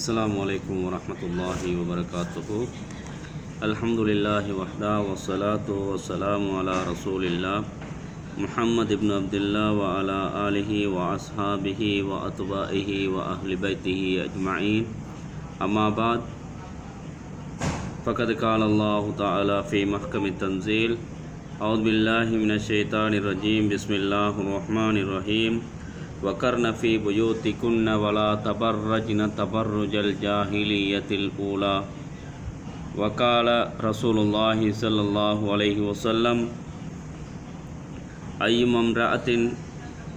السلام عليكم ورحمة الله وبركاته. الحمد لله وحده والصلاة والسلام على رسول الله محمد بن عبد الله وعلى آله وأصحابه وأتباعه وأهل بيته أجمعين. أما بعد، فقد قال الله تعالى في محكم التنزيل: أعوذ بالله من الشيطان الرجيم. بسم الله الرحمن الرحيم. وقرن في بيوتكن ولا تبرجن تبرج الجاهلية الأولى. وقال رسول الله صلى الله عليه وسلم: أيما امرأة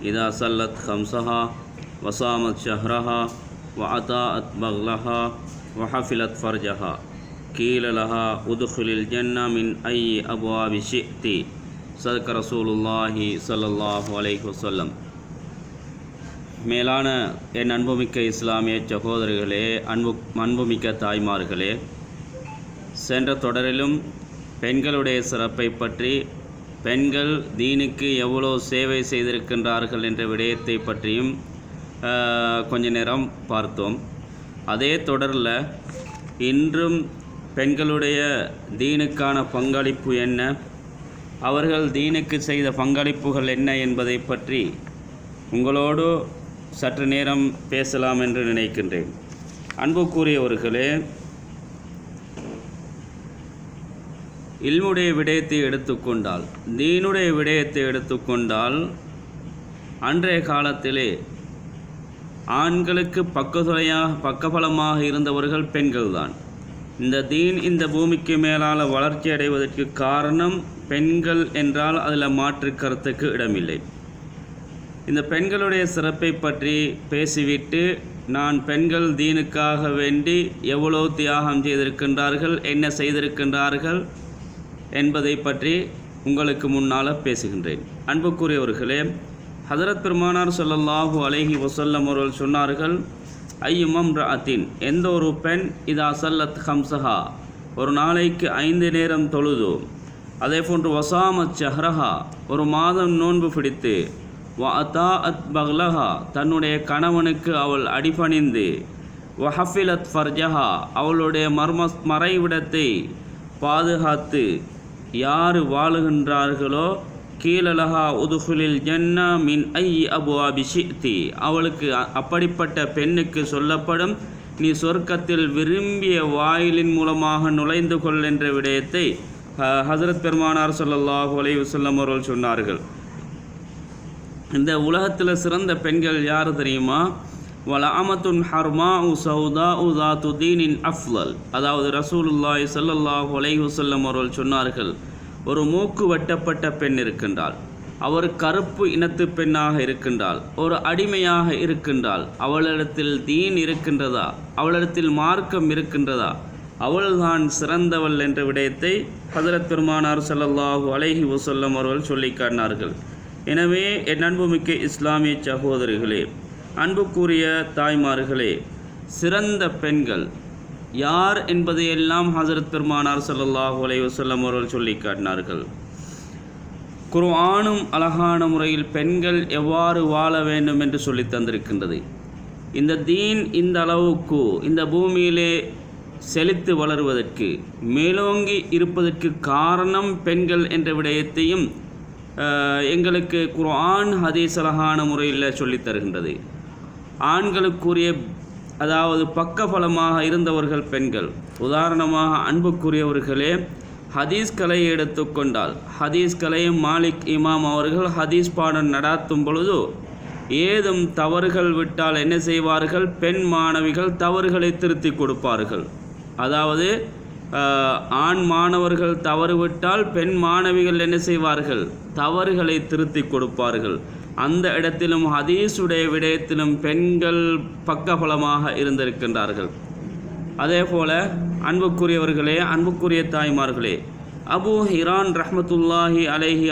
إذا صلت خمسها وصامت شهرها وأطاعت بغلها وحفلت فرجها قيل لها ادخل الجنة من أي أبواب شئت. صدق رسول الله صلى الله عليه وسلم. மேலான என் அன்புமிக்க இஸ்லாமிய சகோதரர்களே, அன்புமிக்க தாய்மார்களே, சென்ற தொடரிலும் பெண்களுடைய சிறப்பை பற்றி, பெண்கள் தீனுக்கு எவ்வளோ சேவை செய்திருக்கின்றார்கள் என்ற விடயத்தை பற்றியும் கொஞ்ச நேரம் பார்த்தோம். அதே தொடரில் இன்றும் பெண்களுடைய தீனுக்கான பங்களிப்பு என்ன, அவர்கள் தீனுக்கு செய்த பங்களிப்புகள் என்ன என்பதை பற்றி உங்களோடு சற்று நேரம் பேசலாம் என்று நினைக்கின்றேன். அன்புக்குரியவர்களே, இல்முடைய விடயத்தை எடுத்துக்கொண்டால், தீனுடைய விடயத்தை எடுத்துக்கொண்டால், அன்றைய காலத்திலே ஆண்களுக்கு பக்கபலமாக இருந்தவர்கள் பெண்கள்தான். இந்த தீன் இந்த பூமிக்கு மேலால் வளர்ச்சி அடைவதற்கு காரணம் பெண்கள் என்றால் அதில் மாற்று கருத்துக்கு இடமில்லை. இந்த பெண்களுடைய சிறப்பை பற்றி பேசிவிட்டு, நான் பெண்கள் தீனுக்காக வேண்டி எவ்வளோ தியாகம் செய்திருக்கின்றார்கள், என்ன செய்திருக்கின்றார்கள் என்பதை பற்றி உங்களுக்கு முன்னால் பேசுகின்றேன். அன்புக்குரியவர்களே, ஹதரத் பெருமானார் ஸல்லல்லாஹு அலைஹி வஸல்லம் அவர்கள் சொன்னார்கள்: ஐயும் இம்ரஅத்தின், எந்த ஒரு பெண் இதா ஸல்லத் ஹம்ஸஹா, ஒரு நாளைக்கு 5 நேரம் தொழுதோ, அதே போன்று வசாமத் ஷஹ்ரஹா, ஒரு மாதம் நோன்பு பிடித்து, வஅதாஅத் பக்லஹா, தன்னுடைய கணவனுக்கு அவள் அடிபணிந்து, வஹஃபிலத் ஃபர்ஜஹா, அவளுடைய மறைவிடத்தை பாதுகாத்து யார் வாழுகின்றார்களோ, கீழலஹா உதுகுலில் ஜன்னா மின் ஐ அபுவாபி ஷித்தி, அவளுக்கு அப்படிப்பட்ட பெண்ணுக்கு சொல்லப்படும், நீ சொர்க்கத்தில் விரும்பிய வாயிலின் மூலமாக நுழைந்து கொள் என்ற விடயத்தை ஹஸரத் பெருமானார் ஸல்லல்லாஹு அலைஹி வஸல்லம் அவர்கள் சொன்னார்கள். இந்த உலகத்தில் சிறந்த பெண்கள் யார் தெரியுமா? வல அமத்துன் ஹர்மா உ சௌதா உ தாத்து தீனின் அஃப்லல். அதாவது ரசூலுல்லாஹி ஸல்லல்லாஹு அலைஹி வஸல்லம் அவர்கள் சொன்னார்கள், ஒரு மூக்கு வெட்டப்பட்ட பெண் இருக்கின்றாள், அவர் கருப்பு இனத்து பெண்ணாக இருக்கின்றாள், ஒரு அடிமையாக இருக்கின்றாள், அவளிடத்தில் தீன் இருக்கின்றதா, அவளிடத்தில் மார்க்கம் இருக்கின்றதா, அவள்தான் சிறந்தவள் என்ற விடயத்தை ஹஸரத் பெருமானார் ஸல்லல்லாஹு அலைஹி வஸல்லம் அவர்கள் சொல்லி காட்டினார்கள். எனவே என் அன்புமிக்க இஸ்லாமிய சகோதரிகளே, அன்புக்குரிய தாய்மார்களே, சிறந்த பெண்கள் யார் என்பதையெல்லாம் ஹஸரத் பெருமானார் ஸல்லல்லாஹு அலைஹி வஸல்லம் அவர்கள் சொல்லி காட்டினார்கள். குர்ஆனும் அழகான முறையில் பெண்கள் எவ்வாறு வாழ வேண்டும் என்று சொல்லி தந்திருக்கின்றது. இந்த தீன் இந்த அளவுக்கு இந்த பூமியிலே செழித்து வளருவதற்கு, மேலோங்கி இருப்பதற்கு காரணம் பெண்கள் என்ற விடயத்தையும் எங்களுக்கு குர்ஆன் ஹதீஸ் அழகான முறையில் சொல்லித் தருகின்றது. ஆண்களுக்குரிய, அதாவது பக்கபலமாக இருந்தவர்கள் பெண்கள். உதாரணமாக அன்புக்குரியவர்களே, ஹதீஸ் கலையை எடுத்துக்கொண்டால், ஹதீஸ் கலையும் மாலிக் இமாம் அவர்கள் ஹதீஸ் பாடம் நடாத்தும் பொழுது ஏதும் தவறுகள் விட்டால் என்ன செய்வார்கள்? பெண் மாணவிகள் தவறுகளை திருத்தி கொடுப்பார்கள். அதாவது ஆண் மாணவர்கள் தவறுவிட்டால் பெண் மாணவிகள் என்ன செய்வார்கள்? தவறுகளை திருத்தி கொடுப்பார்கள். அந்த இடத்திலும் ஹதீஸுடைய விடயத்திலும் பெண்கள் பக்கபலமாக இருந்திருக்கின்றார்கள். அதே போல அன்புக்குரியவர்களே, அன்புக்குரிய தாய்மார்களே, அபூ ஹிரான் ரஹ்மத்துல்லாஹி அலைஹி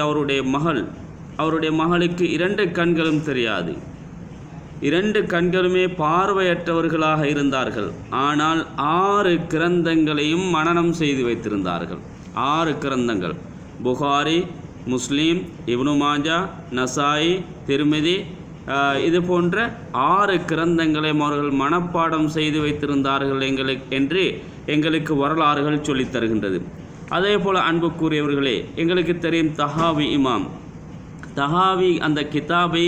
அவருடைய மகளுக்கு 2 கண்களும் தெரியாது, 2 கண்களுமே பார்வையற்றவர்களாக இருந்தார்கள். ஆனால் 6 கிரந்தங்களையும் மனனம் செய்து வைத்திருந்தார்கள். 6 கிரந்தங்கள்: புகாரி, முஸ்லீம், இப்னு மாஜா, நசாயி, திர்மிதி, இது போன்ற 6 கிரந்தங்களையும் அவர்கள் மனப்பாடம் செய்து வைத்திருந்தார்கள் என்று எங்களுக்கு வரலாறுகள் சொல்லித் தருகின்றது. அதே போல் அன்புக்குரியவர்களே, எங்களுக்கு தெரியும் தஹாவி அந்த கிதாபை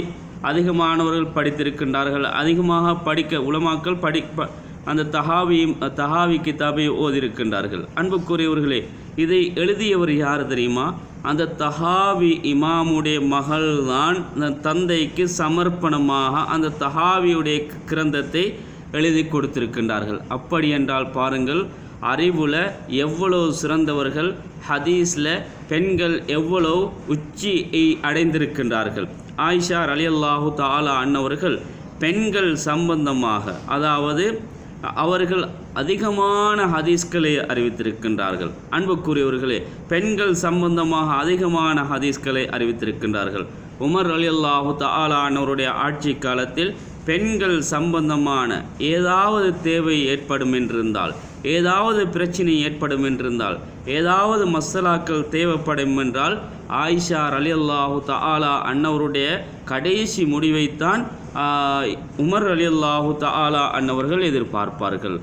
அதிகமானவர்கள் படித்திருக்கின்றார்கள். அதிகமாக உலமாக்கள் அந்த தஹாவி கிதாபை ஓதியிருக்கின்றார்கள். அன்புக்குரியவர்களே, இதை எழுதியவர் யார் தெரியுமா? அந்த தஹாவி இமாமுடைய மகள் தான் தந்தைக்கு சமர்ப்பணமாக அந்த தஹாவியுடைய கிரந்தத்தை எழுதி கொடுத்திருக்கின்றார்கள். அப்படி என்றால் பாருங்கள், அறிவில் எவ்வளவு சிறந்தவர்கள், ஹதீஸில் பெண்கள் எவ்வளவு உச்சியை அடைந்திருக்கின்றார்கள். ஆயிஷா ரலியல்லாஹு தஆலா அன்னவர்கள் பெண்கள் சம்பந்தமாக, அதாவது அவர்கள் அதிகமான ஹதீஸ்களை அறிவித்திருக்கின்றார்கள். அன்புக்குரியவர்களே, பெண்கள் சம்பந்தமாக அதிகமான ஹதீஸ்களை அறிவித்திருக்கின்றார்கள். உமர் ரலியல்லாஹு தஆலா அன்னவருடைய ஆட்சி காலத்தில் பெண்கள் சம்பந்தமான ஏதாவது தேவை ஏற்படும் என்றிருந்தால், ஏதாவது பிரச்சனை ஏற்படும் என்றிருந்தால், ஏதாவது மசலாக்கள் தேவைப்படும் என்றால் ஆயிஷா ரலியல்லாஹு தஆலா அன்னவருடைய கடைசி முடிவைத்தான் உமர் ரலியல்லாஹு தஆலா அன்னவர்கள் எதிர்பார்ப்பார்கள்.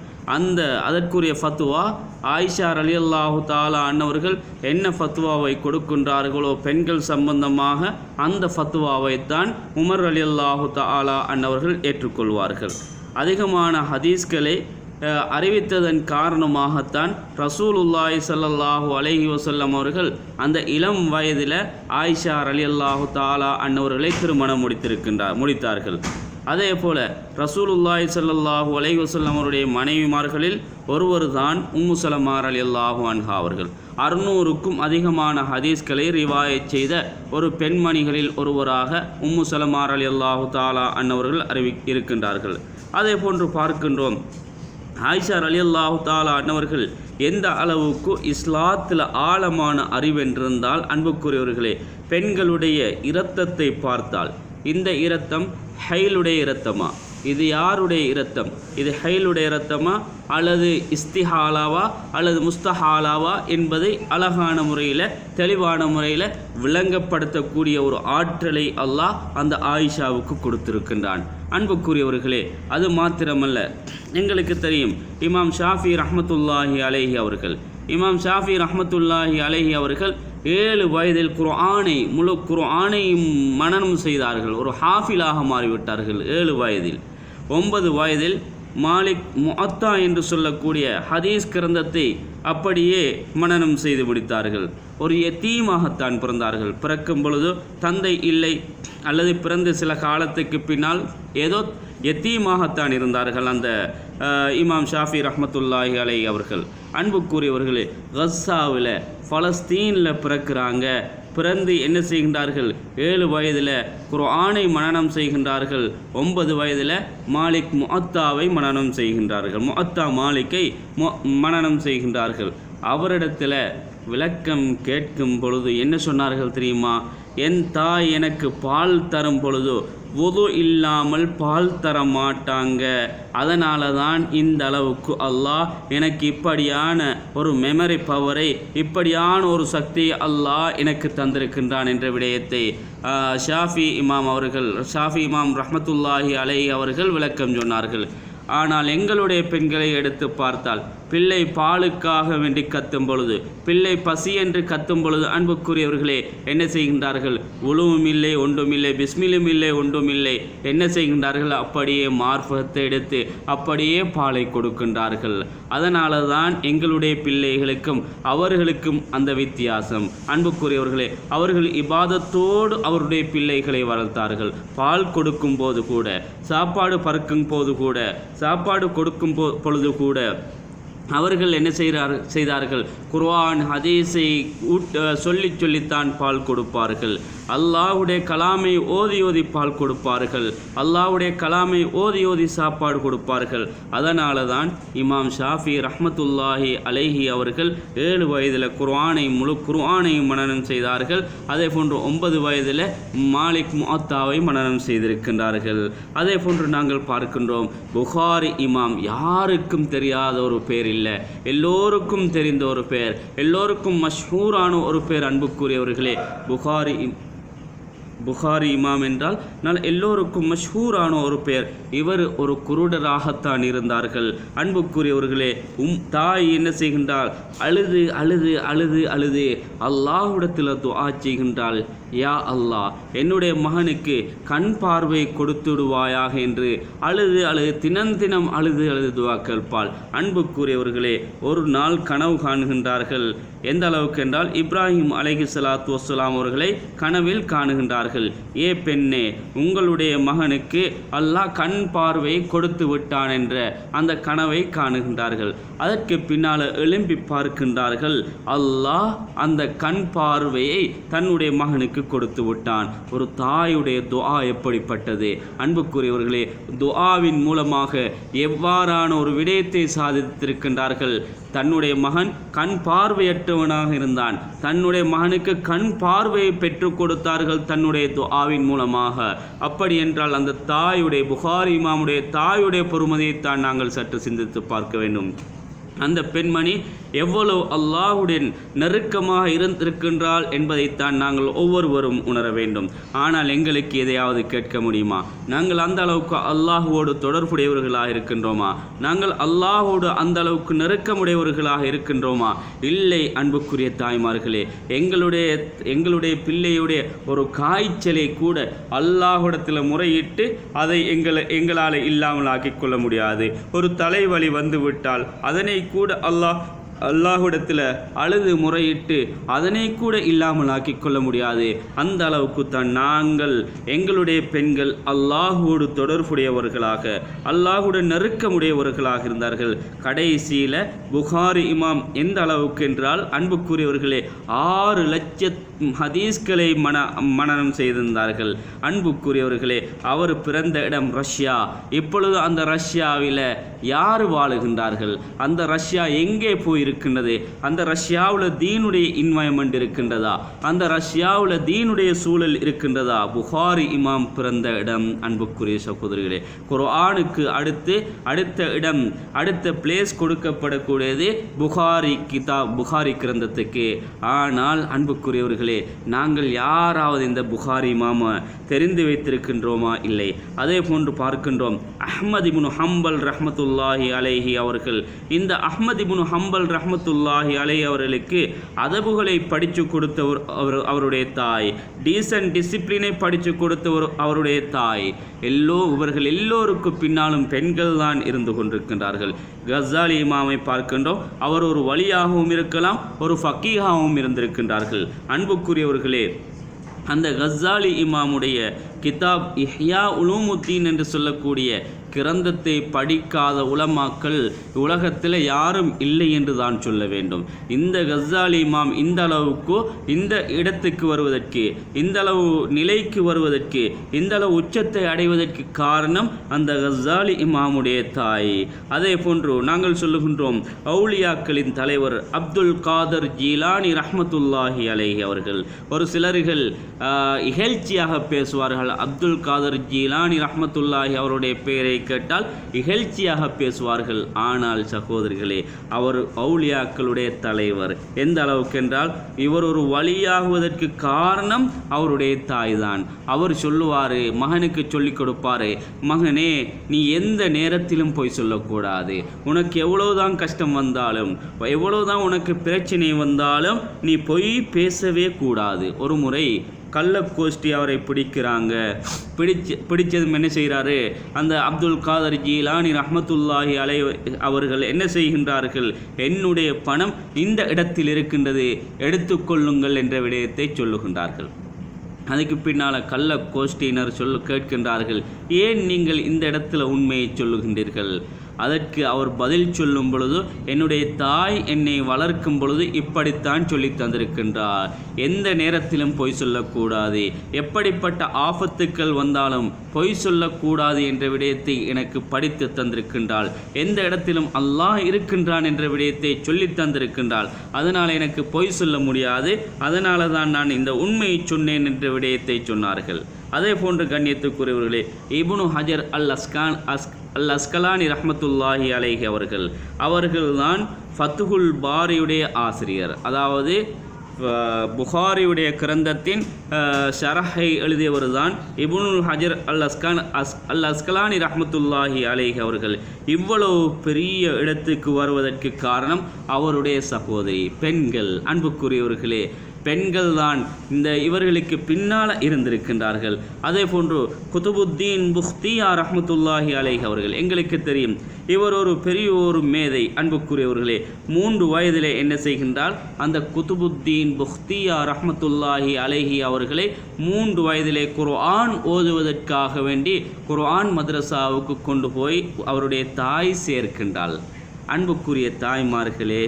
அதற்குரிய ஃபத்வா ஆயிஷா ரலியல்லாஹு தஆலா அன்னவர்கள் என்ன ஃபத்வாவை கொடுக்கின்றார்களோ பெண்கள் சம்பந்தமாக, அந்த ஃபத்வாவைத்தான் உமர் ரலியல்லாஹு தஆலா அன்னவர்கள் ஏற்றுக்கொள்வார்கள். அதிகமான ஹதீஸ்களை அறிவித்ததன் காரணமாகத்தான் ரசூலுல்லாஹி ஸல்லல்லாஹு அலைஹி வஸல்லம் அவர்கள் அந்த இளம் வயதில் ஆயிஷா ரலியல்லாஹு தஆலா அன்னவர்களை திருமணம் முடித்தார்கள். அதே போல ரசூலுல்லாஹி ஸல்லல்லாஹு அலைஹி வஸல்லம் அவருடைய மனைவிமார்களில் ஒருவர் தான் உம்மு ஸலமா ரலியல்லாஹு அன்ஹா அவர்கள். 600க்கும் அதிகமான ஹதீஸ்களை ரிவாயத் செய்த ஒரு பெண்மணிகளில் ஒருவராக உம்மு ஸலமா ரலியல்லாஹு தஆலா அன்னவர்கள் இருக்கின்றார்கள். அதே போன்று பார்க்கின்றோம், ஆயிஷா ரலியல்லாஹு தஆலா அன்னவர்கள் எந்த அளவுக்கு இஸ்லாத்தில் ஆழமான அறிவென்றிருந்தால், அன்புக்குரியவர்களே, பெண்களுடைய இரத்தத்தை பார்த்தால், இந்த இரத்தம் ஹைலுடைய இரத்தமா, இது யாருடைய இரத்தம், இது ஹைலுடைய இரத்தமா அல்லது இஸ்திஹாலாவா அல்லது முஸ்தஹாலாவா என்பதை அழகான முறையில் தெளிவான முறையில் விளங்கப்படுத்தக்கூடிய ஒரு ஆற்றலை அல்லாஹ் அந்த ஆயிஷாவுக்கு கொடுத்திருக்கின்றான். அன்புக்குரியவர்களே, அது மாத்திரமல்ல, எங்களுக்கு தெரியும் இமாம் ஷாஃபி ரஹ்மத்துல்லாஹி அலைஹி அவர்கள் 7 வயதில் முழு குர்ஆனை மனனம் செய்தார்கள். ஒரு ஹாஃபிலாக மாறிவிட்டார்கள் 7 வயதில். 9 வயதில் மாலிக் முஅத்தா என்று சொல்லக்கூடிய ஹதீஸ் கிரந்தத்தை அப்படியே மனனம் செய்து முடித்தார்கள். ஒரு யத்தீமாகத்தான் பிறந்தார்கள். பிறக்கும் பொழுது தந்தை இல்லை, அல்லது பிறந்த சில காலத்துக்கு பின்னால் ஏதோ யத்தீமாகத்தான் இருந்தார்கள் அந்த இமாம் ஷாஃபி ரஹ்மத்துல்லாஹி அலைஹி அவர்கள். அன்புக்குரியவர்களே, கஸ்ஸாவில் பலஸ்தீனில் பிறக்கிறாங்க. பிறந்து என்ன செய்கின்றார்கள்? 7 வயதில் குர்ஆனை மனனம் செய்கின்றார்கள். 9 வயதில் மாலிக் முஅத்தாவை மனனம் செய்கின்றார்கள். முஅத்தா மாலிக்கை மனனம் செய்கின்றார்கள். அவரிடத்தில் விளக்கம் கேட்கும் பொழுது என்ன சொன்னார்கள் தெரியுமா? என் தாய் எனக்கு பால் தரும் பொழுது வுது இல்லாமல் பால் தர மாட்டாங்க. அதனால தான் இந்த அளவுக்கு அல்லாஹ் எனக்கு இப்படியான ஒரு மெமரி பவரை, இப்படியான ஒரு சக்தியை அல்லாஹ் எனக்கு தந்திருக்கின்றான் என்ற விடயத்தை ஷாஃபி இமாம் ரஹ்மத்துல்லாஹி அலைஹி அவர்கள் விளக்கம் சொன்னார்கள். ஆனால் எங்களுடைய பெண்களை எடுத்து பார்த்தால், பிள்ளை பாலுக்காக வேண்டி கத்தும் பொழுது, பிள்ளை பசி என்று கத்தும் பொழுது, அன்புக்குரியவர்களே, என்ன செய்கின்றார்கள்? உழுவும் இல்லை, ஒன்றும் இல்லை, பிஸ்மிலும் இல்லை, ஒன்றும் இல்லை. என்ன செய்கின்றார்கள்? அப்படியே மார்பகத்தை எடுத்து அப்படியே பாலை கொடுக்கின்றார்கள். அதனால தான் எங்களுடைய பிள்ளைகளுக்கும் அவர்களுக்கும் அந்த வித்தியாசம். அன்புக்குரியவர்களே, அவர்கள் இபாதத்தோடு அவருடைய பிள்ளைகளை வளர்த்தார்கள். பால் கொடுக்கும் போது கூட, சாப்பாடு பறக்கும் போது கூட, சாப்பாடு கொடுக்கும் பொழுது கூட அவர்கள் என்ன செய்தார்கள்? குர்ஆன் ஹதீஸை சொல்லித்தான் பால் கொடுப்பார்கள். அல்லாஹ்வுடைய கலாமை ஓதி பால் கொடுப்பார்கள். அல்லாஹ்வுடைய கலாமை ஓதி சாப்பாடு கொடுப்பார்கள். அதனால தான் இமாம் ஷாஃபி ரஹ்மத்துல்லாஹி அலைஹி அவர்கள் 7 வயதில் முழு குர்ஆனையும் மனனம் செய்தார்கள். அதே போன்று 9 வயதில் மாலிக் முஅத்தாவை மனனம் செய்திருக்கின்றார்கள். அதே போன்று நாங்கள் பார்க்கின்றோம், புகாரி இமாம் யாருக்கும் தெரியாத ஒரு பேர் இல்லை, எல்லோருக்கும் தெரிந்த ஒரு பேர், எல்லோருக்கும் மஷ்ஹூரான ஒரு பேர். அன்புக்குரியவர்களே, புகாரி இமாம் என்றால் எல்லோருக்கும் மஷ்ஹூரான ஒரு பெயர். இவர் ஒரு குருடராகத்தான் இருந்தார்கள். அன்புக்குரியவர்களே, தாய் என்ன செய்கின்றால்? அழுது அழுது அழுது அழுது அல்லாஹ்விடத்தில் துஆ செய்கின்றாள். யா அல்லாஹ், என்னுடைய மகனுக்கு கண் பார்வை கொடுத்துடுவாயாக என்று அழுது அழுது தினம் அழுது அழுது துஆ கேட்பாள். அன்புக்குரியவர்களே, ஒரு நாள் கனவு காணுகின்றார்கள். எந்த அளவுக்கு என்றால், இப்ராஹிம் அலைஹிஸ்ஸலாத்து வஸ்ஸலாம் அவர்களை கனவில் காணுகின்றார்கள். ஏ பெண்ணே, உங்களுடைய மகனுக்கு அல்லாஹ் கண் பார்வையை கொடுத்து விட்டான் என்ற அந்த கனவை காணுகின்றார்கள். அதற்கு பின்னால் எழும்பி பார்க்கின்றார்கள், அல்லாஹ் அந்த கண் பார்வையை தன்னுடைய மகனுக்கு கொடுத்து விட்டான். ஒரு தாயுடைய துஆ எப்படிப்பட்டது? அன்புக்குரியவர்களே, துஆவின் மூலமாக எவ்வாறான ஒரு விடயத்தை சாதித்திருக்கின்றார்கள். தன்னுடைய மகன் கண் பார்வையற்றவனாக இருந்தான். தன்னுடைய மகனுக்கு கண் பார்வையை பெற்றுக் கொடுத்தார்கள் தன்னுடைய துஆவின் மூலமாக. அப்படி என்றால் அந்த தாயுடைய, புகாரி இமாமுடைய தாயுடைய பொறுமதியைத்தான் நாங்கள் சற்று சிந்தித்து பார்க்க வேண்டும். அந்த பெண்மணி எவ்வளவு அல்லாஹுடன் நெருக்கமாக இருந்திருக்கின்றாள் என்பதைத்தான் நாங்கள் ஒவ்வொருவரும் உணர வேண்டும். ஆனால் எங்களுக்கு எதையாவது கேட்க முடியுமா? நாங்கள் அந்த அளவுக்கு அல்லாஹுவோடு தொடர்புடையவர்களாக இருக்கின்றோமா? நாங்கள் அல்லாஹோடு அந்த அளவுக்கு நெருக்கமுடையவர்களாக இருக்கின்றோமா? இல்லை. அன்புக்குரிய தாய்மார்களே, எங்களுடைய பிள்ளையுடைய ஒரு காய்ச்சலை கூட அல்லாஹ்விடத்தில் முறையிட்டு அதை எங்களால் இல்லாமல் ஆக்கிக் கொள்ள முடியாது. ஒரு தலைவலி வந்துவிட்டால் அதனை கூட அல்லாஹ்விடத்தில் அழுது முறையிட்டு அதனை கூட இல்லாமல் ஆக்கிக் கொள்ள முடியாது. அந்த அளவுக்கு தான் நாங்கள், எங்களுடைய பெண்கள் அல்லாஹுவோடு தொடர்புடையவர்களாக, அல்லாஹுடன் நெருக்கமுடையவர்களாக இருந்தார்கள். கடைசியில் புகாரி இமாம் எந்த அளவுக்கு என்றால், அன்புக்குரியவர்களே, 6 லட்சம் ஹதீஸ்களை மனனம் செய்திருந்தார்கள். அன்புக்குரியவர்களே, அவர் பிறந்த இடம் ரஷ்யா. இப்பொழுது அந்த ரஷ்யாவில் யார் வாழுகின்றார்கள்? அந்த ரஷ்யா எங்கே போயிருக்கின்றது? அந்த ரஷ்யாவில் தீனுடைய இன்வாய்மெண்ட் இருக்கின்றதா? அந்த ரஷ்யாவில் தீனுடைய சூழல் இருக்கின்றதா? புகாரி இமாம் பிறந்த இடம். அன்புக்குரிய சகோதரிகளே, குர்ஆனுக்கு அடுத்த இடம், அடுத்த பிளேஸ் கொடுக்கப்படக்கூடியது புகாரி கிரந்தத்துக்கு. ஆனால் அன்புக்குரியவர்களே, நாங்கள் யாராவது இந்த புகாரி இமாமை தெரிந்து வைத்திருக்கின்றோமா? இல்லை. அதே போன்று பார்க்கின்றோம், அஹ்மத் இப்னு ஹம்பல் ரஹ்மத்துல்லாஹி அலைஹி அவர்கள், இந்த அஹ்மத் இப்னு ஹம்பல் ரஹ்மத்துல்லாஹி அலைஹி அவர்களுக்கு அதபுகளை படித்து கொடுத்தவர் அவருடைய தாய், டீசன்ட் டிசிப்ளினை படித்து கொடுத்தவர் அவருடைய தாய். இவர்கள் எல்லோருக்கும் பின்னாலும் பெண்கள் தான் இருந்து கொண்டிருக்கின்றார்கள். கஸாலி இமாமை பார்க்கின்றோம், அவர் ஒரு வலியாகவும் இருக்கலாம், ஒரு ஃபக்கீஹாகவும் இருந்திருக்கின்றார்கள். அன்புக்குரியவர்களே, அந்த கஸாலி இமாமுடைய கிதாப் இஹ்யா உலூமுத்தீன் என்று சொல்லக்கூடிய கிரந்தத்தை படிக்காத உலமாக்கள் உலகத்தில் யாரும் இல்லை என்று தான் சொல்ல வேண்டும். இந்த கஸாலி இமாம் இந்த அளவுக்கு, இந்த இடத்துக்கு வருவதற்கு, இந்த அளவு நிலைக்கு வருவதற்கு, இந்த அளவு உச்சத்தை அடைவதற்கு காரணம் அந்த கஸாலி இமாமுடைய தாய். அதே போன்று நாங்கள் சொல்லுகின்றோம், அவுலியாக்களின் தலைவர் அப்துல் காதர் ஜீலானி ரஹ்மத்துல்லாஹி அலைஹி அவர்கள். ஒரு சிலர்கள் இகழ்ச்சியாக பேசுவார்கள். அப்துல் காதர் ஜீலானி ரஹ்மத்துல்லாஹி அவருடைய பெயரை கேட்டால் இகழ்ச்சியாக பேசுவார்கள். ஆனால் சகோதரிகளே, அவர் அவுலியாக்களுடைய தலைவர். எந்த அளவுக்கு என்றால், இவர் ஒரு வலியாகுவதற்கு காரணம் அவருடைய தாய் தான். அவர் சொல்லுவார், மகனுக்கு சொல்லிக் கொடுப்பார், மகனே, நீ எந்த நேரத்திலும் போய் சொல்லக்கூடாது. உனக்கு எவ்வளவுதான் கஷ்டம் வந்தாலும், எவ்வளவுதான் உனக்கு பிரச்சனை வந்தாலும் நீ பொய் பேசவே கூடாது. ஒரு முறை கள்ளக்கோஷ்டி அவரை பிடிக்கிறாங்க. பிடிச்சதும் என்ன செய்கிறாரு? அந்த அப்துல் காதர் ஜீலானி ரஹ்மத்துல்லாஹி அலைஹி அவர்கள் என்ன செய்கின்றார்கள்? என்னுடைய பணம் இந்த இடத்தில் இருக்கின்றது, எடுத்துக்கொள்ளுங்கள் என்ற விடயத்தை சொல்லுகின்றார்கள். அதுக்கு பின்னால் கள்ளக்கோஷ்டியினர் கேட்கின்றார்கள், ஏன் நீங்கள் இந்த இடத்துல உண்மையை சொல்லுகின்றீர்கள்? அதற்கு அவர் பதில் சொல்லும் பொழுது, என்னுடைய தாய் என்னை வளர்க்கும் பொழுது இப்படித்தான் சொல்லி தந்திருக்கின்றார், எந்த நேரத்திலும் பொய் சொல்லக்கூடாது, எப்படிப்பட்ட ஆபத்துக்கள் வந்தாலும் பொய் சொல்லக்கூடாது என்ற விடயத்தை எனக்கு படித்து தந்திருக்கின்றாள், எந்த இடத்திலும் அல்லாஹ் இருக்கின்றான் என்ற விடயத்தை சொல்லி தந்திருக்கின்றாள், அதனால் எனக்கு பொய் சொல்ல முடியாது, அதனால தான் நான் இந்த உண்மையை சொன்னேன் என்ற விடயத்தை சொன்னார்கள். அதே போன்று கண்ணியத்துக்குரியவர்களே, இப்னு ஹஜர் அல் அஸ்கலானி ரஹ்மத்துல்லாஹி அலைஹி அவர்கள்தான் ஃபத்துஹுல் பாரியுடைய ஆசிரியர். அதாவது புகாரியுடைய கிரந்தத்தின் ஷரஹை எழுதியவர் தான் இப்னுல் ஹஜர் அல் அஸ்கலானி ரஹ்மத்துல்லாஹி அலைஹி அவர்கள். இவ்வளவு பெரிய இடத்துக்கு வருவதற்கு காரணம் அவருடைய சகோதரி பெண்கள். அன்புக்குரியவர்களே, பெண்கள் தான் இவர்களுக்கு பின்னால் இருந்திருக்கின்றார்கள். அதே போன்று குதுபுத்தீன் புக்தியா ரஹ்மத்துல்லாஹி அலைஹி அவர்கள், எங்களுக்கு தெரியும் இவர் ஒரு பெரிய ஒரு மேதை. அன்புக்குரியவர்களே, 3 வயதிலே என்ன செய்கின்றால் அந்த குதுபுத்தீன் புக்தியா ரஹ்மத்துல்லாஹி அலைஹி அவர்களை 3 வயதிலே குர்ஆன் ஓதுவதற்காக வேண்டி குர்ஆன் மദ്രஸாவுக்கு கொண்டு போய் அவருடைய தாய் சேர்க்கின்றாள். அன்புக்குரிய தாய்மார்களே,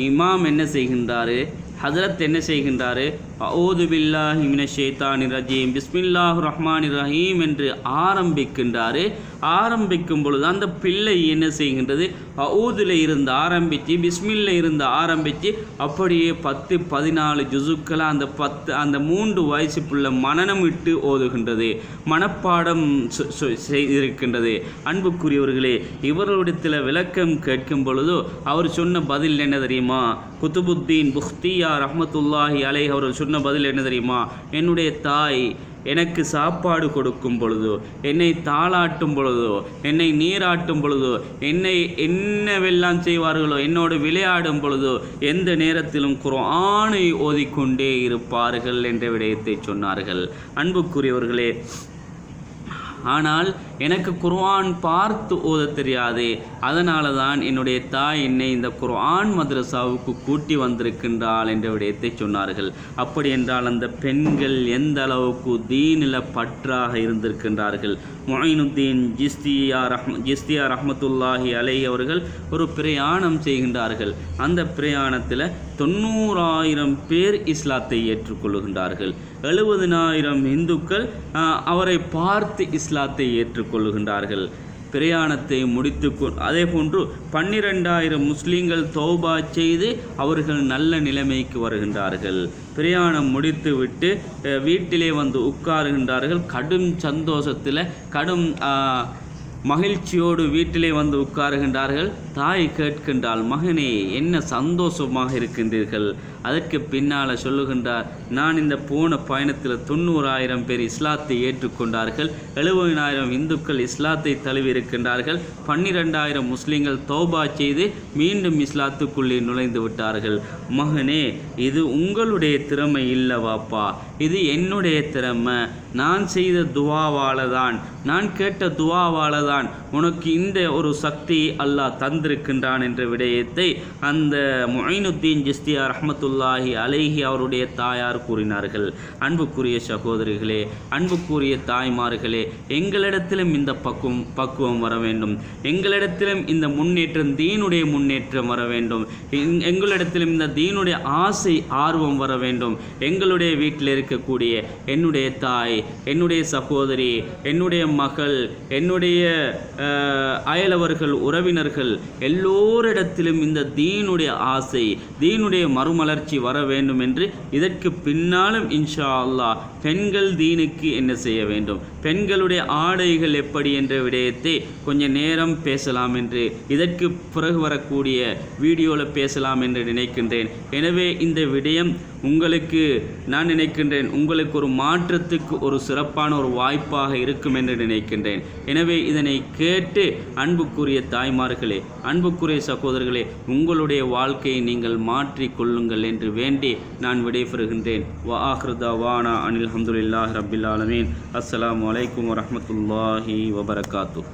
இமாம் என்ன செய்கின்றாரு, ஹஜரத் என்ன செய்கின்றாரு, அஊது பில்லாஹி மினஷ் ஷைத்தானிர் ரஜீம் பிஸ்மில்லாஹிர் ரஹ்மானிர் ரஹீம் என்று ஆரம்பிக்கின்றாரு. ஆரம்பிக்கும் பொழுது அந்த பிள்ளை என்ன செய்கின்றது, அஊதுல இருந்து ஆரம்பித்து பிஸ்மில்ல இருந்து ஆரம்பித்து அப்படியே 10-14 ஜுசுக்களை அந்த 3 வயசு பிள்ளை மனனமிட்டு ஓதுகின்றது, மனப்பாடம் செய்திருக்கின்றது. அன்புக்குரியவர்களே, இவர்களுடைய விளக்கம் கேட்கும் பொழுது அவர் சொன்ன பதில் என்ன தெரியுமா? குதுபுத்தீன் புக்தியா ரஹ்மத்துல்லாஹி அலைஹி அவர்கள் சொன்ன பதில் என்ன தெரியுமா? என்னுடைய தாய் எனக்கு சாப்பாடு கொடுக்கும் பொழுதோ, என்னை தாளாட்டும் பொழுதோ, என்னை நீராட்டும் பொழுதோ, என்னை என்னவெல்லாம் செய்வார்களோ, என்னோடு விளையாடும் பொழுதோ எந்த நேரத்திலும் குர்ஆனை ஓதிக்கொண்டே இருப்பார்கள் என்ற விடயத்தை சொன்னார்கள். அன்புக்குரியவர்களே, ஆனால் எனக்கு குர்ஆன் பார்த்து ஓத தெரியாது, அதனால தான் என்னுடைய தாய் என்னை இந்த குர்ஆன் மദ്രஸாவுக்கு கூட்டி வந்திருக்கின்றாள் என்ற விடயத்தை சொன்னார்கள். அப்படி என்றால் அந்த பெண்கள் எந்த அளவுக்கு தீனில் பற்றாக இருந்திருக்கின்றார்கள். முஈனுத்தீன் ஜிஸ்தியா ரஹ்மத்துல்லாஹி அலைஹி அவர்கள் ஒரு பிரயாணம் செய்கின்றார்கள். அந்த பிரயாணத்தில் 90,000 பேர் இஸ்லாத்தை ஏற்றுக்கொள்ளுகின்றார்கள். 70,000 இந்துக்கள் அவரை பார்த்து இஸ்லாத்தை ஏற்றுக்கொள்ளுகின்றார்கள். பிரயாணத்தை முடித்து அதே போன்று 12,000 முஸ்லீம்கள் தௌபா செய்து அவர்கள் நல்ல நிலைமைக்கு வருகின்றார்கள். பிரயாணம் முடித்து விட்டு வீட்டிலே வந்து உட்காருகின்றார்கள். கடும் சந்தோஷத்தில் கடும் மகிழ்ச்சியோடு வீட்டிலே வந்து உட்காருகின்றார்கள். தாய் கேட்கின்றாள், மகனே என்ன சந்தோஷமாக இருக்கின்றீர்கள்? அதற்கு பின்னால் சொல்லுகின்றார், நான் இந்த போன பயணத்தில் 90,000 பேர் இஸ்லாத்தை ஏற்றுக்கொண்டார்கள், 70,000 இந்துக்கள் இஸ்லாத்தை தழுவி இருக்கின்றார்கள், 12,000 முஸ்லீம்கள் தௌபா செய்து மீண்டும் இஸ்லாத்துக்குள்ளே நுழைந்து விட்டார்கள். மகனே, இது உங்களுடைய திறமை இல்லவாப்பா, இது என்னுடைய திறமை. நான் செய்த துவாவால தான், நான் கேட்ட துவாவால தான் உனக்கு இந்த ஒரு சக்தி அல்லாஹ் தந்திருக்கின்றான் என்ற விடயத்தை அந்த முஈனுத்தீன் ஜிஸ்தியா ரஹ்மத்துல்லாஹி அலைஹி அவருடைய தாயார் கூறினார்கள். அன்புக்குரிய சகோதரிகளே, அன்புக்குரிய தாய்மார்களே, எங்களிடத்திலும் இந்த பக்குவம் வர வேண்டும். எங்களிடத்திலும் இந்த முன்னேற்றம், தீனுடைய முன்னேற்றம் வர வேண்டும். எங்களிடத்திலும் இந்த தீனுடைய ஆசை, ஆர்வம் வர வேண்டும். எங்களுடைய வீட்டில் இருக்கக்கூடிய என்னுடைய தாய், என்னுடைய சகோதரி, என்னுடைய மகள், என்னுடைய அயலவர்கள், உறவினர்கள் எல்லோரிடத்திலும் இந்த தீனுடைய ஆசை, தீனுடைய மறுமலர்ச்சி வர வேண்டும் என்று இதற்கு பின்னாலும் இன்ஷா அல்லாஹ் பெண்கள் தீனுக்கு என்ன செய்ய வேண்டும், பெண்களுடைய ஆடைகள் எப்படி என்ற விடயத்தை கொஞ்ச நேரம் பேசலாம் என்று, இதற்கு பிறகு வரக்கூடிய வீடியோவில் பேசலாம் என்று நினைக்கின்றேன். எனவே இந்த விடயம் உங்களுக்கு, நான் நினைக்கின்றேன் உங்களுக்கு ஒரு மாற்றத்துக்கு ஒரு சிறப்பான ஒரு வாய்ப்பாக இருக்கும் என்று நினைக்கின்றேன். எனவே இதனை கேட்டு அன்புக்குரிய தாய்மார்களே, அன்புக்குரிய சகோதரர்களே, உங்களுடைய வாழ்க்கையை நீங்கள் மாற்றிக் கொள்ளுங்கள் என்று வேண்டி நான் விடைபெறுகின்றேன். வ ஆகிரு தஅவானா அனில் ஹம்துலில்லாஹி ரப்பில் ஆலமீன். அஸ்ஸலாமு அலைக்கும் வரஹ்மத்துல்லாஹி வபரகாத்துஹு.